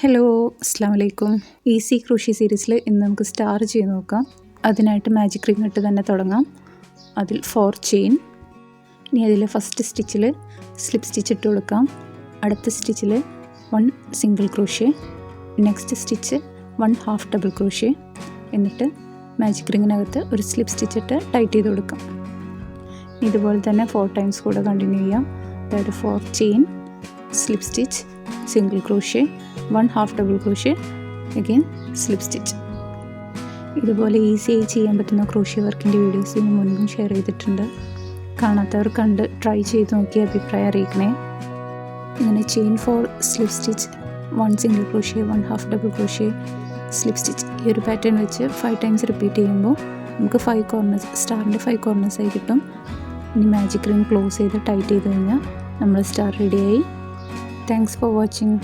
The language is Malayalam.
ഹലോ, അസ്സാം വലൈക്കും. ഈസി ക്രോഷ്യ സീരീസിൽ ഇന്ന് നമുക്ക് സ്റ്റാർ ചെയ്ത് നോക്കാം. അതിനായിട്ട് മാജിക് റിംഗ് ഇട്ട് തന്നെ തുടങ്ങാം. അതിൽ 4 ചെയിൻ. ഇനി അതിൽ ഫസ്റ്റ് സ്റ്റിച്ചിൽ സ്ലിപ്പ് സ്റ്റിച്ച് ഇട്ട് കൊടുക്കാം. അടുത്ത സ്റ്റിച്ചിൽ 1 single crochet, next stitch 1 half double crochet. എന്നിട്ട് മാജിക് റിങ്ങിനകത്ത് ഒരു സ്ലിപ്പ് സ്റ്റിച്ച് ഇട്ട് ടൈറ്റ് ചെയ്ത് കൊടുക്കാം. ഇതുപോലെ തന്നെ 4 ടൈംസ് കൂടെ കണ്ടിന്യൂ ചെയ്യാം. അതായത് 4 chain, slip stitch, single crochet, 1 half double crochet, again slip stitch. ഇതുപോലെ ഈസിയായി ചെയ്യാൻ പറ്റുന്ന ക്രോഷ്യ വർക്കിൻ്റെ വീഡിയോസ് ഇതിന് മുൻപും ഷെയർ ചെയ്തിട്ടുണ്ട്. കാണാത്തവർ കണ്ട് ട്രൈ ചെയ്ത് നോക്കി അഭിപ്രായം അറിയിക്കണേ. ഇങ്ങനെ chain 4, slip stitch, 1 single crochet, 1 half double crochet, slip stitch, ഈ ഒരു പാറ്റേൺ വെച്ച് 5 ടൈംസ് റിപ്പീറ്റ് ചെയ്യുമ്പോൾ നമുക്ക് 5 കോർണേഴ്സ്, സ്റ്റാറിൻ്റെ 5 കോർണേഴ്സായി കിട്ടും. ഇനി മാജിക് റിംഗ് ക്ലോസ് ചെയ്ത് ടൈറ്റ് ചെയ്ത് കഴിഞ്ഞാൽ നമ്മൾ സ്റ്റാർ റെഡിയായി. Thanks for watching.